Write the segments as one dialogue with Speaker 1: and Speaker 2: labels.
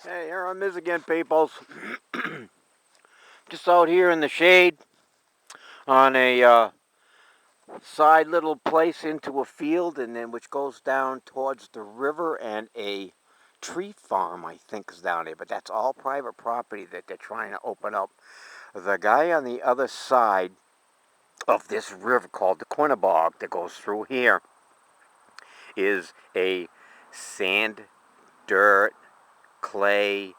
Speaker 1: Hey, here I is again, peoples. Just out here in the shade on a side little place into a field, and then which goes down towards the river and a tree farm, I think, is down there. But that's all private property that they're trying to open up. The guy on the other side of this river called the Quinnebog that goes through here is a sand, dirt, clay,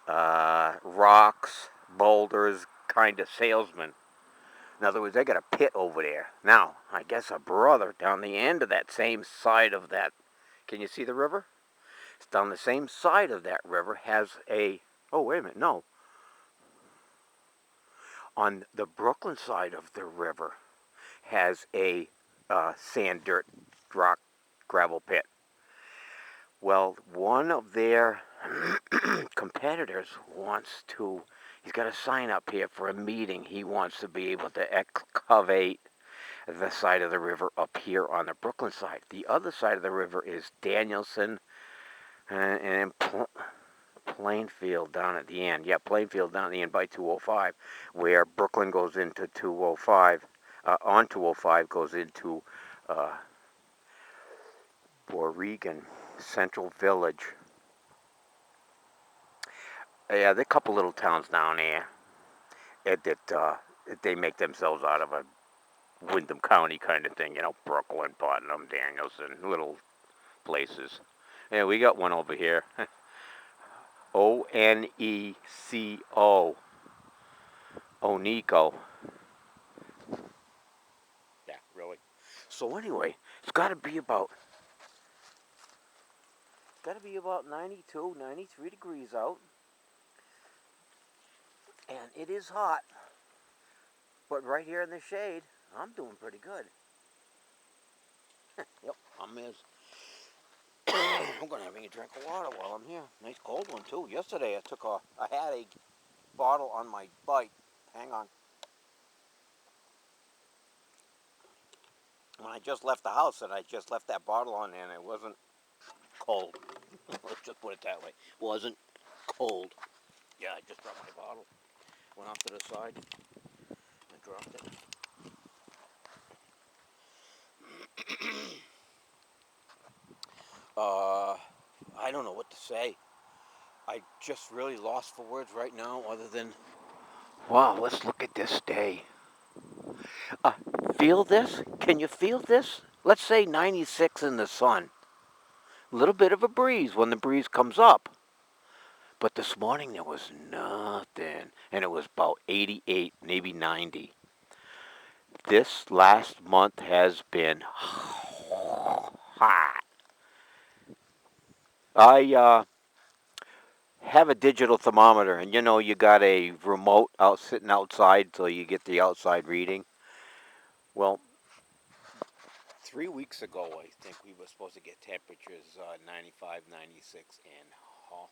Speaker 1: rocks, boulders kind of salesman. In other words, they got a pit over there. Now, I guess a brother down the end of that same side of that. Can you see the river? It's down the same side of that river has a. Oh, wait a minute. No. On the Brooklyn side of the river has a sand, dirt, rock, gravel pit. Well, one of their competitors wants to. He's got a sign up here for a meeting. He wants to be able to excavate the side of the river up here on the Brooklyn side. The other side of the river is Danielson and Plainfield down at the end. Yeah, Plainfield down at the end by 205, where Brooklyn goes into 205. On 205 goes into uh, Boregan Central Village. Yeah, there are a couple little towns down there that they make themselves out of a Windham County kind of thing. Brooklyn, Putnam, Danielson, little places. Yeah, we got one over here. Oneco. Onico. Yeah, really. So anyway, it's got to be about 92, 93 degrees out, and it is hot. But right here in the shade, I'm doing pretty good. Yep, I'm gonna have me a drink of water while I'm here. Nice cold one too. Yesterday I had a bottle on my bike. Hang on. When I just left the house, and I just left that bottle on there, and it wasn't cold. Let's just put it that way. Wasn't cold. Yeah, I just dropped my bottle. Went off to the side. I dropped it. Uh, I don't know what to say. I just really lost for words right now, other than, wow, let's look at this day. Uh, feel this? Can you feel this? Let's say 96 in the sun. A little bit of a breeze when the breeze comes up. But this morning there was nothing. And it was about 88, maybe 90. This last month has been hot. I have a digital thermometer, and you got a remote out sitting outside so you get the outside reading. Well, 3 weeks ago, I think we were supposed to get temperatures 95, 96, and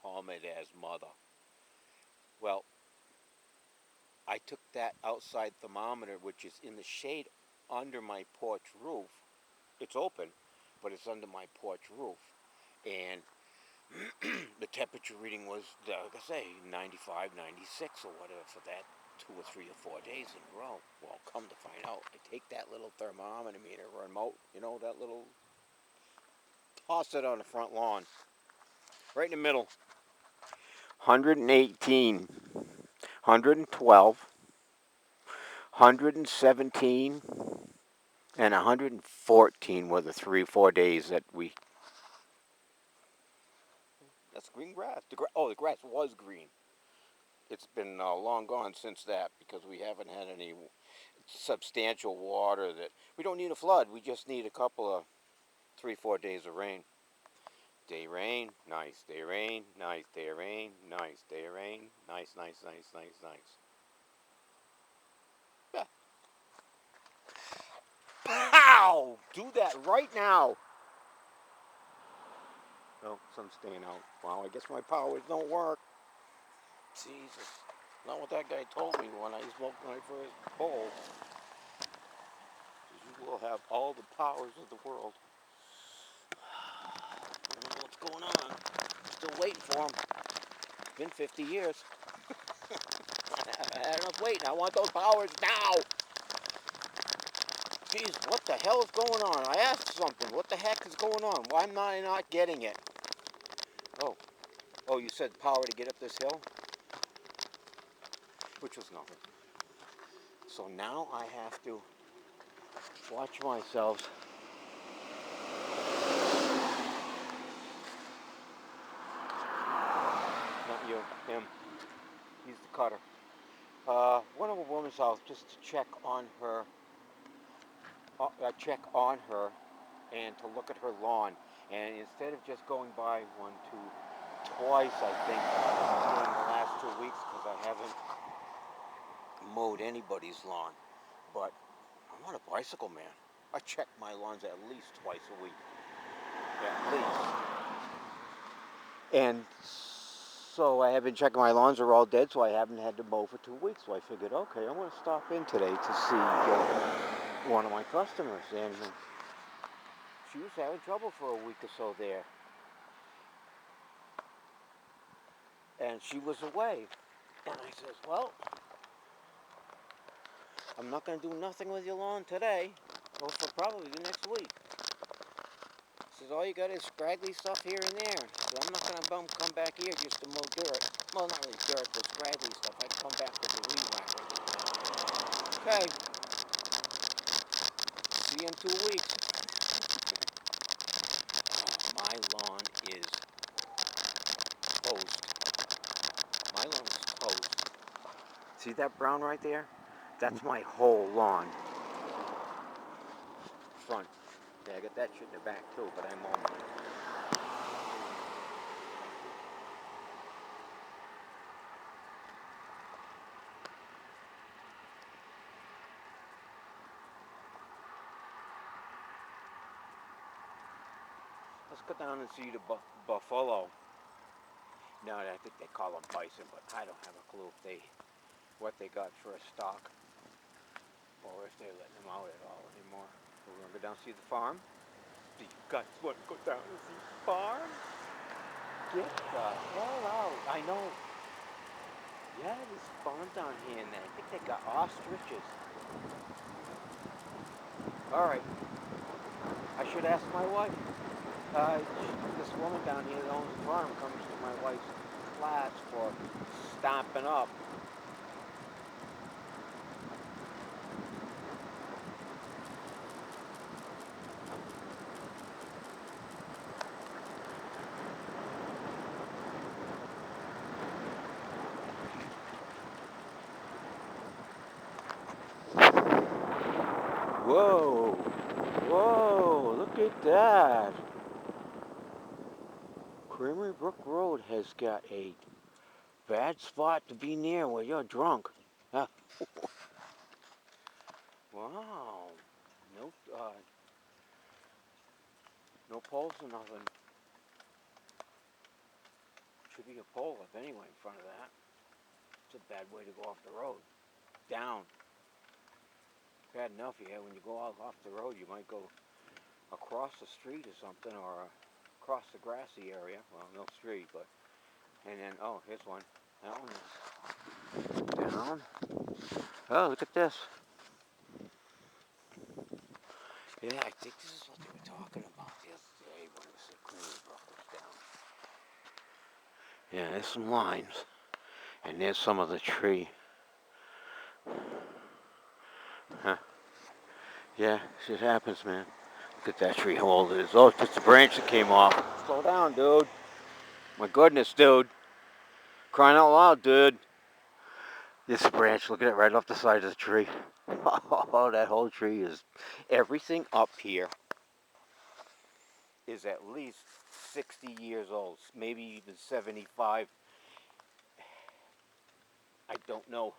Speaker 1: humid as mother. Well, I took that outside thermometer, which is in the shade under my porch roof. It's open, but it's under my porch roof. And the temperature reading was, like I say, 95, 96 or whatever for that 2 or 3 or 4 days in a row. Well, come to find out, I take that little thermometer meter remote, that little, toss it on the front lawn, right in the middle. 118, 112, 117, and 114 were the 3 or 4 days that we. That's green grass. The grass was green. It's been long gone since that because we haven't had any substantial water. That we don't need a flood. We just need a couple of 3, 4 days of rain. Day rain, nice. Day rain, nice. Day rain, nice. Day rain, nice, nice, nice, nice, nice. Yeah. Pow! Do that right now. Oh, sun's staying out. Wow, I guess my powers don't work. Jesus. Not what that guy told me when I smoked my first bowl. You will have all the powers of the world. I don't know what's going on. Still waiting for him. been 50 years. I had enough waiting. I want those powers now. Geez, what the hell is going on? I asked something. What the heck is going on? Why am I not getting it? Oh, you said power to get up this hill? Which was nothing. So now I have to watch myself. Not you, him. He's the cutter. Went to a woman's house just to check on her. And to look at her lawn. And instead of just going by twice, I think, during the last 2 weeks, because I haven't mowed anybody's lawn. But I'm not a bicycle man. I check my lawns at least twice a week. At least. And so I have been checking my lawns are all dead, so I haven't had to mow for 2 weeks. So I figured, okay, I'm going to stop in today to see one of my customers. And she was having trouble for a week or so there. And she was away. And I says, well, I'm not going to do nothing with your lawn today, or for probably the next week. She says, all you got is scraggly stuff here and there. So I'm not going to come back here just to mow dirt. Well, not really dirt, but scraggly stuff. I'd come back with a weed whacker. Okay. See you in 2 weeks. My lawn is toast. My lawn is toast. See that brown right there? That's my whole lawn. Front. Yeah, I got that shit in the back too, but I'm on it. Let's go down and see the buffalo. No, I think they call them bison, but I don't have a clue what they got for a stock, or if they're letting them out at all anymore. We're gonna go down and see the farm. Do you guys want to go down and see the farm? Get the hell out! I know. Yeah, there's a farm down here, and I think they got ostriches. All right. I should ask my wife. This woman down here that owns the farm comes to my wife's class for Stomping Up. Whoa! Whoa! Look at that! Creamery Brook Road has got a bad spot to be near where you're drunk. Huh? Wow. No poles or nothing. Should be a pole up anyway in front of that. It's a bad way to go off the road. Down. Bad enough, yeah, when you go out off the road, you might go across the street or something, or across the grassy area. Well, no street, but... And then, oh, here's one. That one is down. Oh, look at this. Yeah, I think this is what they were talking about yesterday when the Creamery Brook was down. Yeah, there's some lines. And there's some of the tree. Huh. Yeah, shit happens, man. Look at that tree, how old it is. Oh, it's just a branch that came off. Slow down, dude. My goodness, dude. Crying out loud, dude. This branch, look at it right off the side of the tree. Oh, that whole tree is... Everything up here is at least 60 years old. Maybe even 75. I don't know.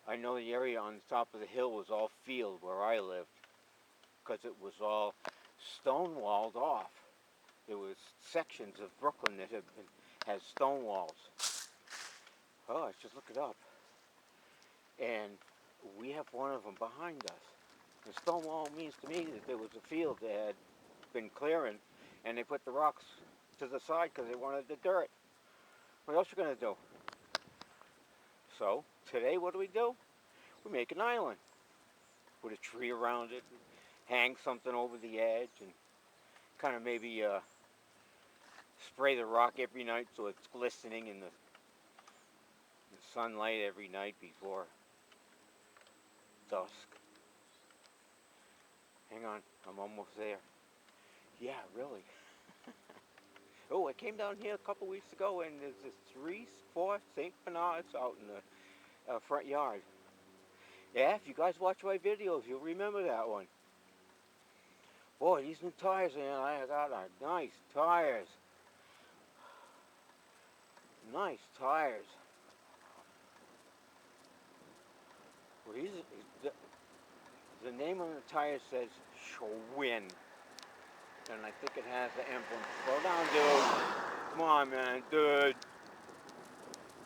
Speaker 1: I know the area on the top of the hill was all field where I lived, because it was all stone walled off. There was sections of Brooklyn that had stone walls. Oh, I should look it up. And we have one of them behind us. The stone wall means to me that there was a field that had been clearing, and they put the rocks to the side because they wanted the dirt. What else you gonna do? So today, what do? We make an island. Put a tree around it, and hang something over the edge, and kind of maybe spray the rock every night so it's glistening in the sunlight every night before dusk. Hang on, I'm almost there. Yeah, really. Oh, I came down here a couple weeks ago and there's this 4 St. Bernards out in the front yard. Yeah, if you guys watch my videos, you'll remember that one. Boy, these new tires, man, I got nice tires. Nice tires. Well, the name on the tire says Schwinn. And I think it has the emblem. Slow down, dude. Come on, man, dude.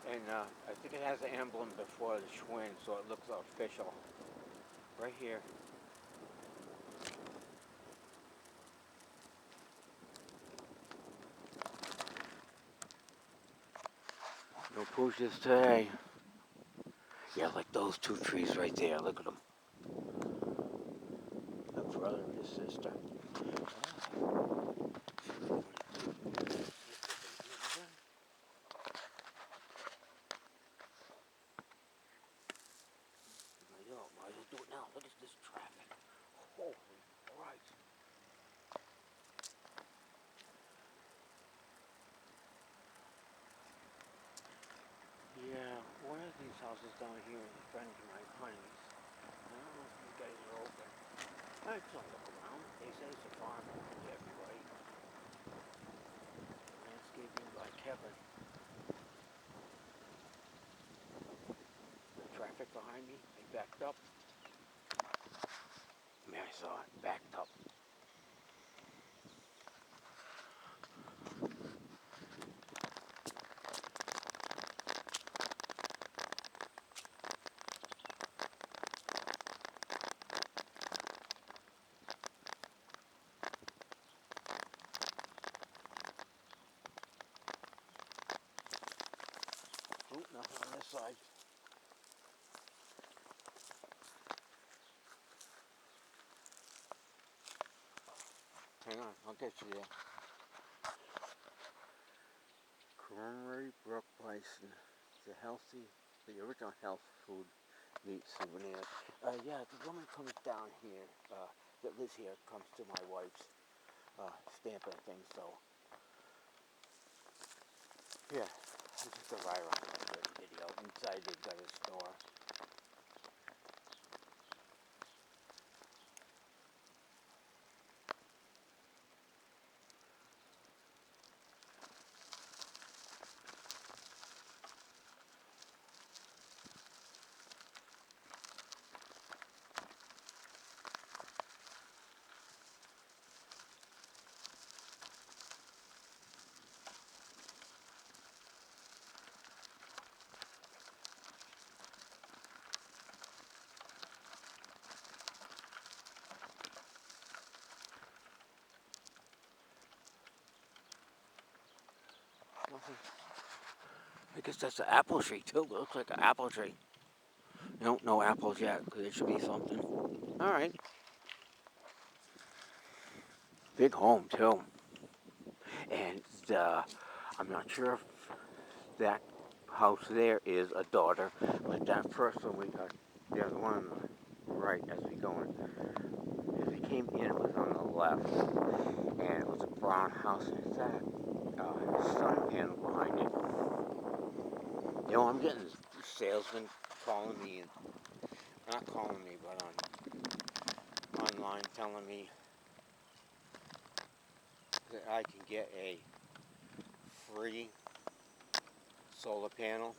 Speaker 1: And I think it has the emblem before the Schwinn, so it looks official. Right here. No pushes today. Yeah, like those 2 trees right there. Look at them. A brother and his sister. Might as well do it now. Look at this traffic. Holy Christ. Yeah, one of these houses down here is a friend of my honey's. I don't know if these guys are open. I just look around. They say it's a farm open to everybody. Landscaping by Kevin. The traffic behind me, they backed up. I mean, I saw it, backed up. Oop, nothing on this side. Hang on, I'll get you there. Creamery Brook Bison. The original health food meat souvenir. Yeah, the woman comes down here, that lives here, comes to my wife's stamping thing, so. Yeah, this is the right around the video. Inside they've got a store. Nothing. I guess that's an apple tree too. It looks like an apple tree. No apples yet, because it should be something. Alright. Big home too. And I'm not sure if that house there is a daughter, but that first one we got, the other one on the right as we go in. As we came in, it was on the left, and it was a brown house, and it's that sun panel behind it. You know, I'm getting salesmen calling me, and not calling me, but online telling me that I can get a free solar panel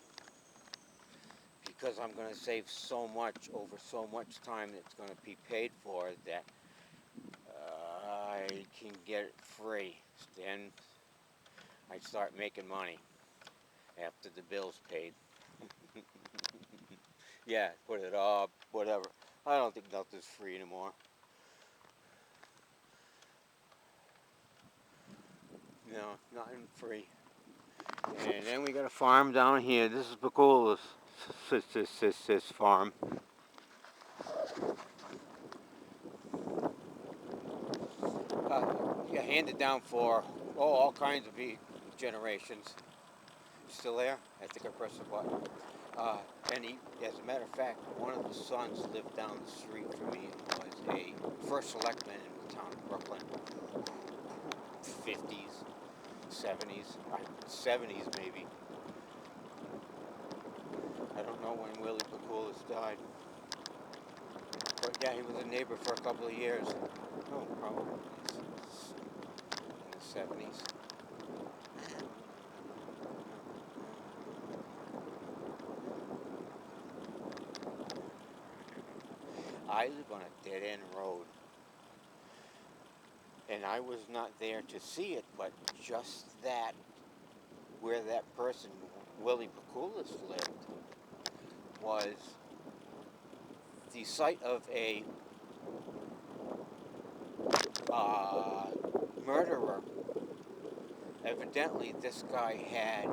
Speaker 1: because I'm going to save so much over so much time that's going to be paid for that I can get it free. Then I start making money after the bill's paid. Yeah, put it up, whatever. I don't think nothing's free anymore. No, nothing free. And then we got a farm down here. This is Pakula's this farm. Yeah, handed down for all kinds of generations. Still there? I think I pressed the button. And he, as a matter of fact, one of the sons lived down the street from me and was a first selectman in the town of Brooklyn. 50s, 70s, 70s maybe. I don't know when Willie Pakulis died. But yeah, he was a neighbor for a couple of years. Oh, probably in the 70s. I live on a dead-end road. And I was not there to see it, but just that, where that person, Willie Pakulis, lived, was the site of a murderer. Evidently, this guy had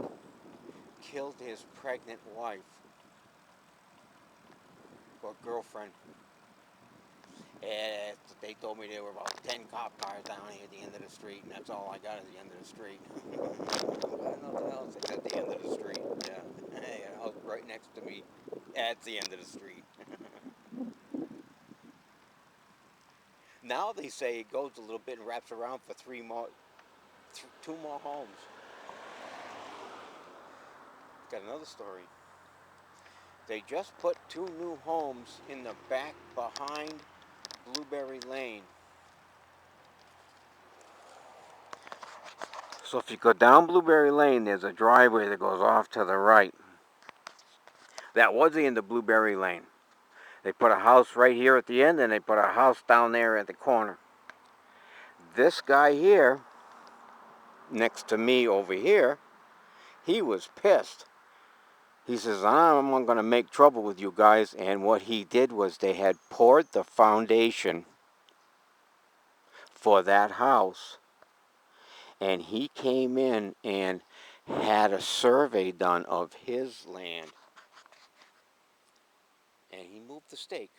Speaker 1: killed his pregnant wife or girlfriend. And they told me there were about 10 cop cars down here at the end of the street, and that's all I got at the end of the street. Nothing else at the end of the street. Yeah, hey, a house right next to me at the end of the street. Now they say it goes a little bit and wraps around for two more homes. Got another story. They just put 2 new homes in the back behind Blueberry Lane. So if you go down Blueberry Lane, there's a driveway that goes off to the right. That was the end of Blueberry Lane. They put a house right here at the end, and they put a house down there at the corner. This guy here, next to me over here, he was pissed. He says, I'm going to make trouble with you guys. And what he did was they had poured the foundation for that house. And he came in and had a survey done of his land. And he moved the stake.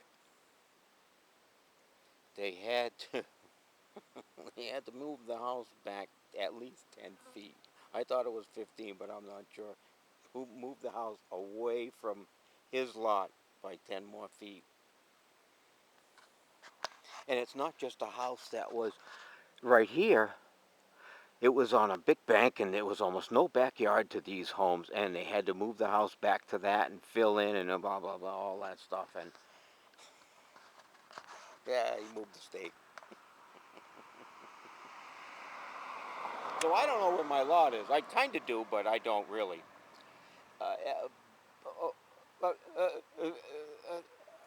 Speaker 1: They had to, they had to move the house back at least 10 feet. I thought it was 15, but I'm not sure. Who moved the house away from his lot by 10 more feet. And it's not just a house that was right here. It was on a big bank, and there was almost no backyard to these homes, and they had to move the house back to that and fill in and blah, blah, blah, all that stuff. And yeah, he moved the stake. So I don't know where my lot is. I kind of do, but I don't really. Uh, uh, uh, uh,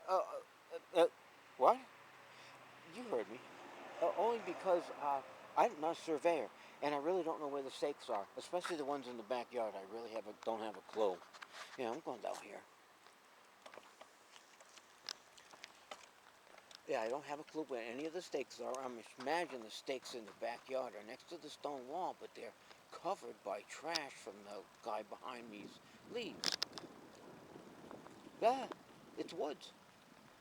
Speaker 1: uh, uh, what? You heard me. Only because I'm not a surveyor, and I really don't know where the stakes are, especially the ones in the backyard. I really don't have a clue. Yeah, I'm going down here. Yeah, I don't have a clue where any of the stakes are. I'm imagining the stakes in the backyard are next to the stone wall, but they're covered by trash from the guy behind me's leaves. Yeah, it's woods.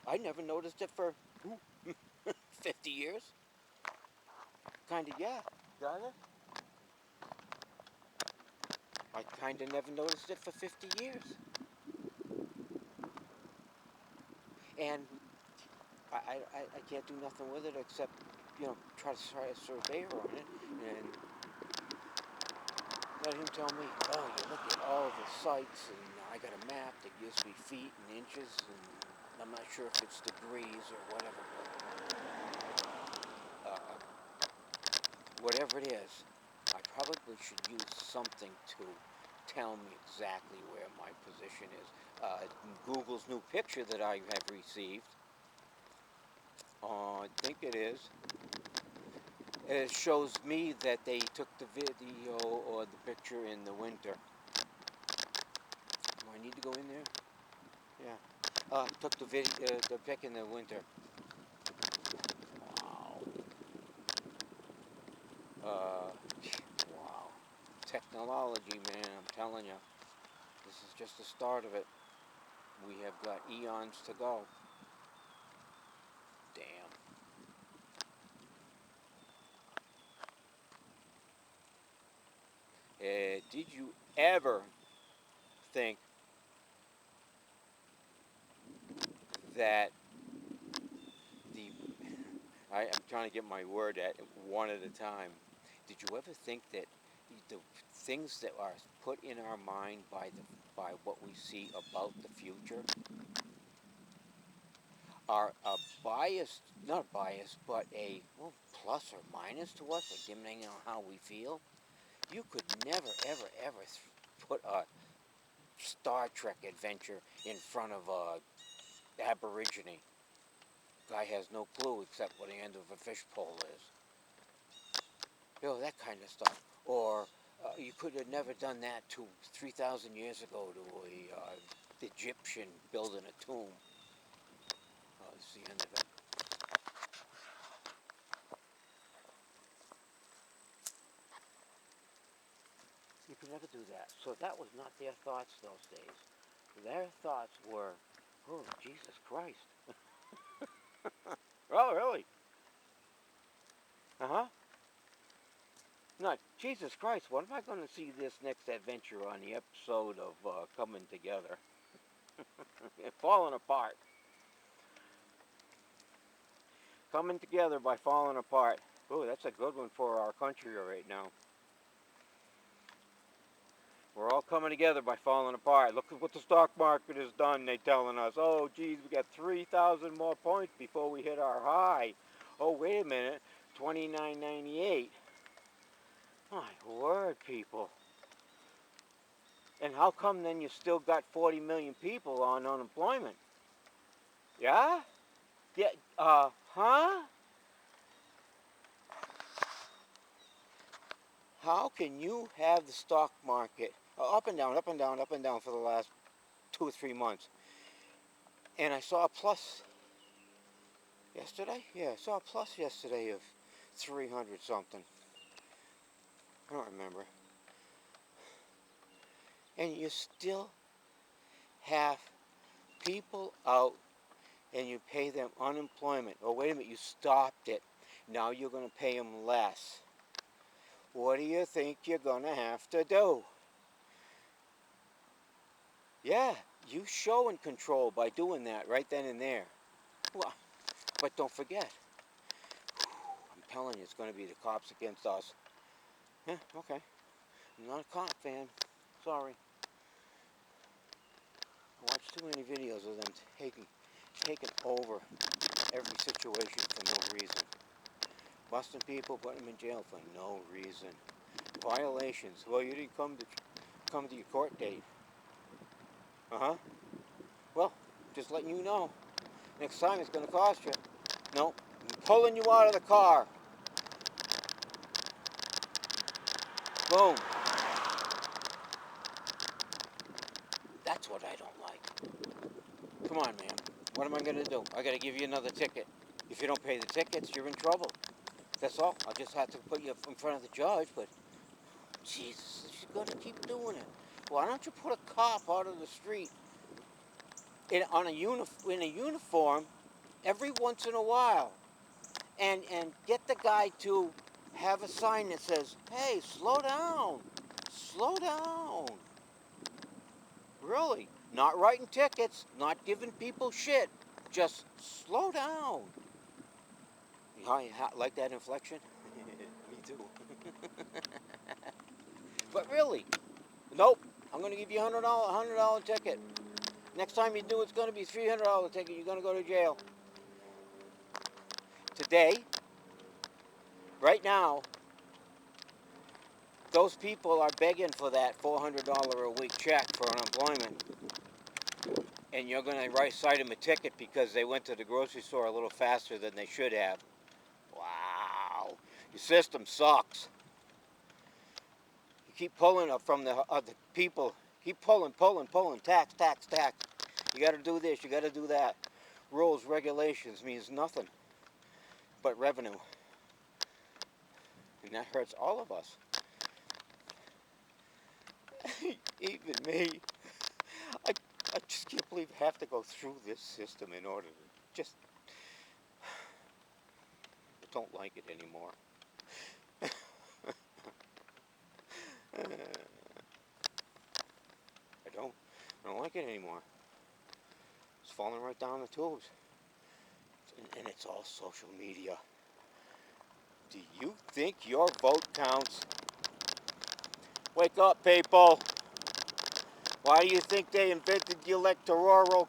Speaker 1: I never noticed it for 50 years. Kind of, yeah. Got it? I kind of never noticed it for 50 years. And I can't do nothing with it except, try to try a surveyor on it and let him tell me, oh, you look at all the sites, and I got a map that gives me feet and inches, and I'm not sure if it's degrees or whatever. Uh, whatever it is, I probably should use something to tell me exactly where my position is. Google's new picture that I have received, I think it is, it shows me that they took the video or the picture in the winter. Do I need to go in there? Yeah. Took the pic in the winter. Wow. Wow. Technology, man, I'm telling you, this is just the start of it. We have got eons to go. Damn. Did you ever think that the I'm trying to get my word at one at a time. Did you ever think that the things that are put in our mind by what we see about the future are a biased, not biased, but a plus or minus to us, depending on how we feel? You could never, ever, ever put a Star Trek adventure in front of a Aborigine. Guy has no clue except what the end of a fishpole is. You know, that kind of stuff. Or you could have never done that to 3,000 years ago to a Egyptian building a tomb. This is the end of it. You could never do that. So that was not their thoughts those days. Their thoughts were, oh, Jesus Christ. Oh, really? Uh-huh. Not, Jesus Christ, what am I going to see this next adventure on the episode of Coming Together? Falling Apart. Coming Together by Falling Apart. Oh, that's a good one for our country right now. We're all coming together by falling apart. Look at what the stock market has done, they're telling us. Oh, geez, we got 3,000 more points before we hit our high. Oh, wait a minute, 29.98. My word, people. And how come then you still got 40 million people on unemployment? Yeah? Yeah, huh? How can you have the stock market up and down, up and down, up and down for the last 2 or 3 months? And I saw a plus yesterday. Yeah, I saw a plus yesterday of 300 something. I don't remember. And you still have people out and you pay them unemployment. Oh, wait a minute, you stopped it. Now you're going to pay them less. What do you think you're going to have to do? Yeah, you show and control by doing that right then and there. Well, but don't forget, I'm telling you, it's going to be the cops against us. Yeah, okay. I'm not a cop fan. Sorry. I watch too many videos of them taking over every situation for no reason. Busting people, putting them in jail for no reason. Violations. Well, you didn't come to your court date. Uh-huh. Well, just letting you know. Next time it's going to cost you. No, I'm pulling you out of the car. Boom. That's what I don't like. Come on, man. What am I going to do? I got to give you another ticket. If you don't pay the tickets, you're in trouble. That's all. I'll just have to put you in front of the judge, but Jesus, she's going to keep doing it. Why don't you put a cop out of the street in a uniform every once in a while and get the guy to have a sign that says, hey, slow down. Slow down. Really. Not writing tickets, not giving people shit. Just slow down. You like that inflection? Me too. But really, nope. I'm going to give you $100 ticket. Next time you do, it's going to be $300 ticket. You're going to go to jail. Today, right now, those people are begging for that $400 a week check for unemployment. And you're going to cite them a ticket because they went to the grocery store a little faster than they should have. Wow. Your system sucks. You keep pulling up from the people. Keep pulling. Tax. You got to do this. You got to do that. Rules, regulations means nothing but revenue. And that hurts all of us. Even me. I, I just can't believe I have to go through this system in order to just... I don't like it anymore. I don't. I don't like it anymore. It's falling right down the tubes. And it's all social media. Do you think your vote counts? Wake up, people. Why do you think they invented the electoral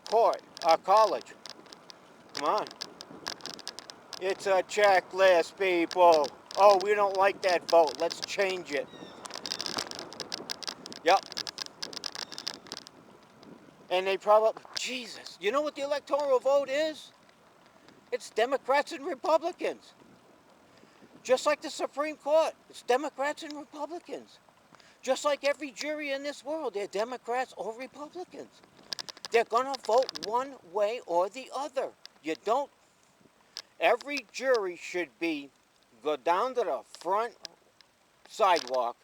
Speaker 1: college? Come on. It's a checklist, people. Oh, we don't like that vote. Let's change it. Yep. And they probably... Jesus. You know what the electoral vote is? It's Democrats and Republicans. Just like the Supreme Court. It's Democrats and Republicans. Just like every jury in this world. They're Democrats or Republicans. They're going to vote one way or the other. You don't... Every jury should go down to the front sidewalk,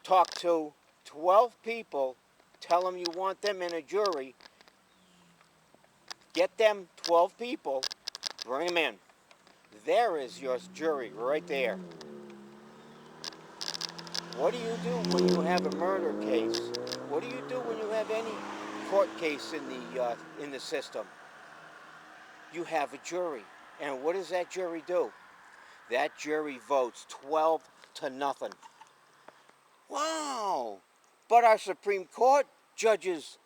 Speaker 1: talk to 12 people, tell them you want them in a jury, get them 12 people, bring them in. There is your jury right there. What do you do when you have a murder case? What do you do when you have any court case in the system? You have a jury. And what does that jury do? That jury votes 12 to nothing. Wow! But our Supreme Court judges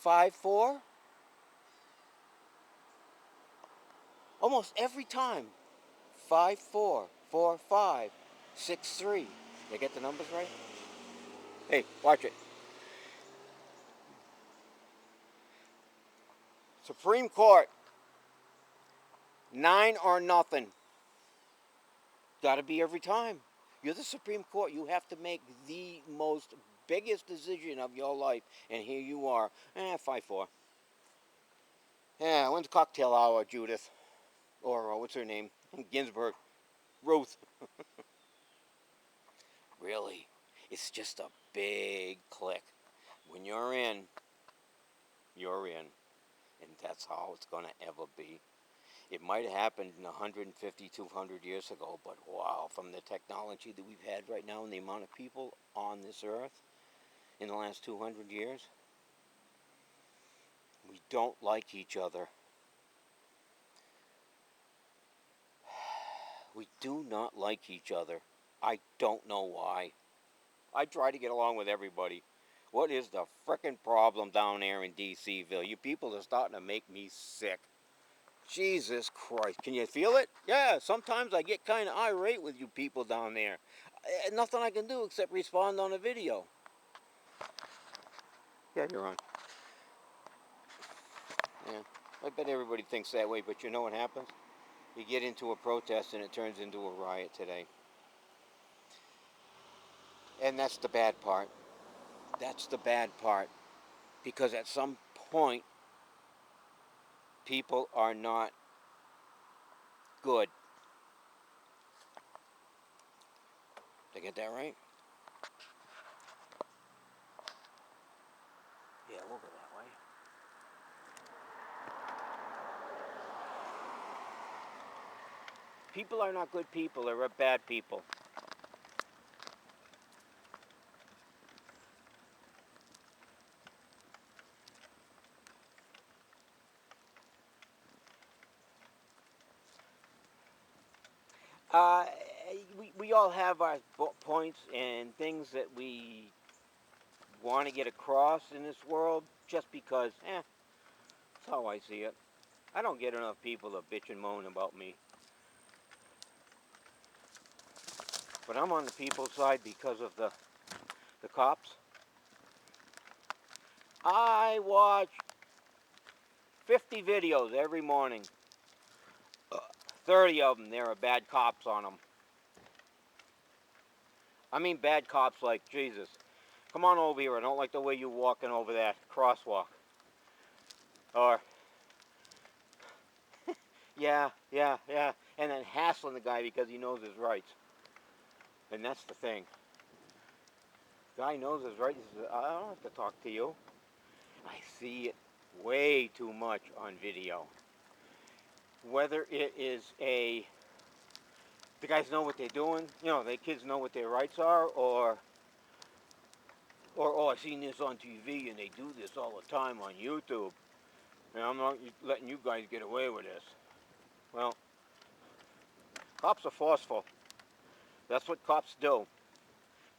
Speaker 1: 5-4 almost every time. 5-4, 4-5, 6-3. Did I get the numbers right? Hey, watch it. Supreme Court, 9 or nothing. Got to be every time. You're the Supreme Court. You have to make the most biggest decision of your life. And here you are. 5-4. Yeah, when's cocktail hour, Judith? Or what's her name? Ginsburg. Ruth. Really, it's just a big click. When you're in, you're in. And that's how it's going to ever be. It might have happened 150, 200 years ago, but wow, from the technology that we've had right now and the amount of people on this earth in the last 200 years, we don't like each other. We do not like each other. I don't know why. I try to get along with everybody. What is the frickin' problem down there in D.C.ville? You people are starting to make me sick. Jesus Christ. Can you feel it? Yeah, sometimes I get kind of irate with you people down there. Nothing I can do except respond on a video. Yeah, you're on. Yeah, I bet everybody thinks that way, but you know what happens? You get into a protest and it turns into a riot today. And that's the bad part. That's the bad part. Because at some point, people are not good. Did I get that right? Yeah, we'll go that way. People are not good people. They're bad people. Uh, we all have our points and things that we want to get across in this world just because, that's how I see it. I don't get enough people to bitch and moan about me. But I'm on the people's side because of the cops. I watch 50 videos every morning. 30 of them, there are bad cops on them. I mean bad cops like, Jesus, come on over here. I don't like the way you're walking over that crosswalk. Or, yeah. And then hassling the guy because he knows his rights. And that's the thing. Guy knows his right. He says, I don't have to talk to you. I see it way too much on video. Whether it is the guys know what they're doing, the kids know what their rights are, or oh, I've seen this on TV and they do this all the time on YouTube, and I'm not letting you guys get away with this. Well, cops are forceful. That's what cops do.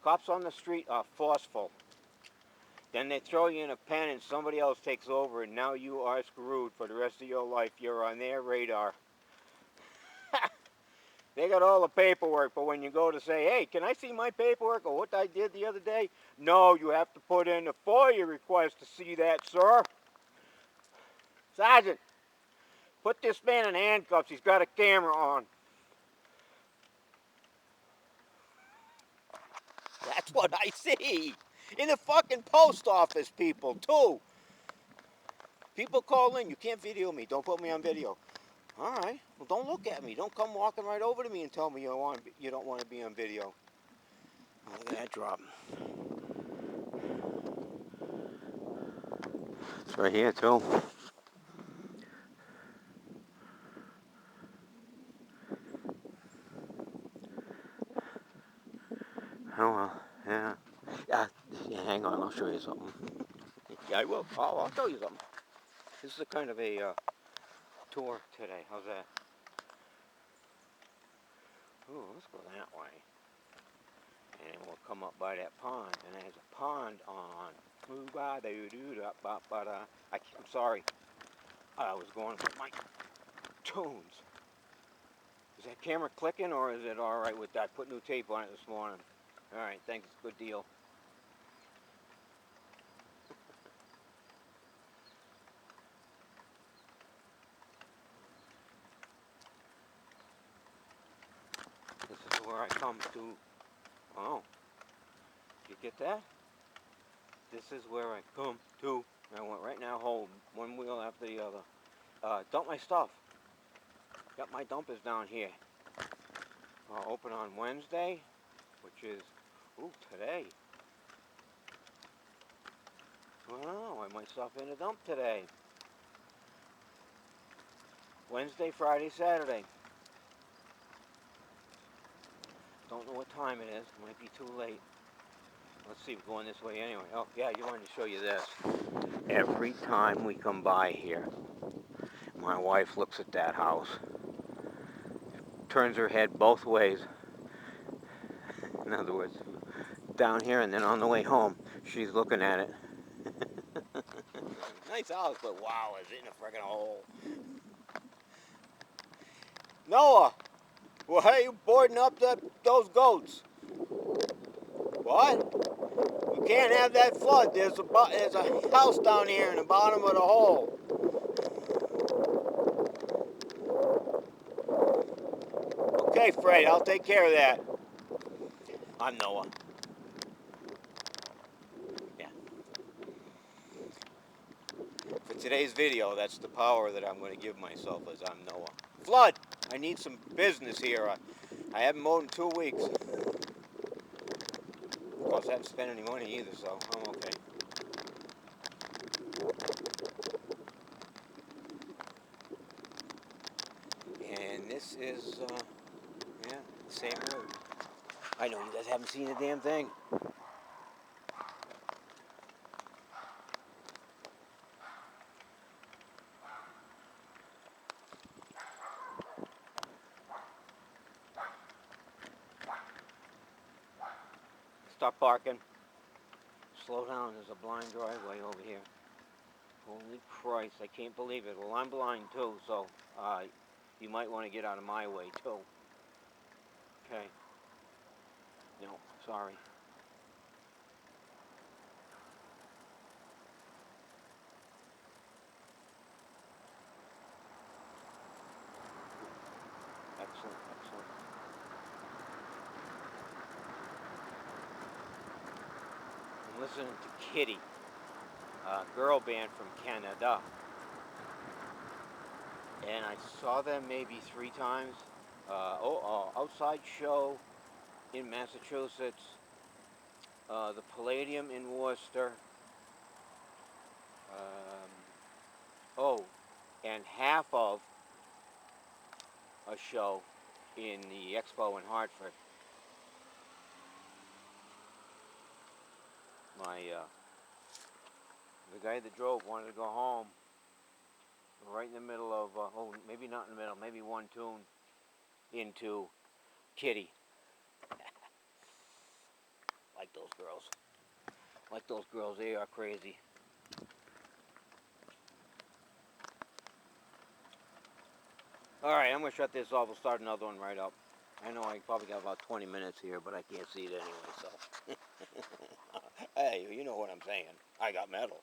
Speaker 1: Cops on the street are forceful. Then they throw you in a pen and somebody else takes over, and now you are screwed for the rest of your life. You're on their radar. They got all the paperwork, but when you go to say, hey, can I see my paperwork or what I did the other day? No, you have to put in a FOIA request to see that, sir. Sergeant, put this man in handcuffs. He's got a camera on. That's what I see. In the fucking post office, people, too. People call in. You can't video me. Don't put me on video. All right. Well, don't look at me. Don't come walking right over to me and tell me you don't want to be on video. Oh, look at that drop. It's right here, too. Oh, well, yeah. Yeah, hang on. I'll show you something. Yeah, I will. I'll tell you something. This is a kind of a tour today. How's that? Ooh, let's go that way. And we'll come up by that pond. And there's a pond on. I'm sorry. I was going with my tunes. Is that camera clicking or is it alright with that? I put new tape on it this morning. Alright, thanks. Good deal. This is where I come to. Oh, did you get that? This is where I come to. I went right now, hold one wheel after the other. Dump my stuff. Got my dumpers down here. I'll open on Wednesday, which is, today. Well, I might stop in a dump today. Wednesday, Friday, Saturday. Don't know what time it is. Might be too late. Let's see, we're going this way anyway. Oh, yeah, you wanted to show you this. Every time we come by here, my wife looks at that house, turns her head both ways. In other words, down here and then on the way home, she's looking at it. Nice house, but wow, it's in a friggin' hole. Noah, why are you boarding up those goats? What? You can't have that flood. There's a house down here in the bottom of the hole. Okay, Fred, I'll take care of that. I'm Noah. Yeah. For today's video, that's the power that I'm going to give myself as I'm Noah. Flood! I need some business here. I haven't mowed in 2 weeks. Of course, I haven't spent any money either, so I'm okay. And this is, the same road. I know you guys haven't seen a damn thing. Stop parking. Slow down, there's a blind driveway over here. Holy Christ, I can't believe it. Well, I'm blind too, so you might want to get out of my way too. Okay. No, sorry. Excellent, excellent. I'm listening to Kitty, a girl band from Canada. And I saw them maybe 3 times. Outside show in Massachusetts, the Palladium in Worcester, um, oh, and half of a show in the Expo in Hartford. The guy that drove wanted to go home right in the middle of, oh, maybe not in the middle, maybe one tune into Kitty. Like those girls. Like those girls, they are crazy. Alright, I'm going to shut this off. We'll start another one right up. I know I probably got about 20 minutes here, but I can't see it anyway, so. Hey, you know what I'm saying. I got metal.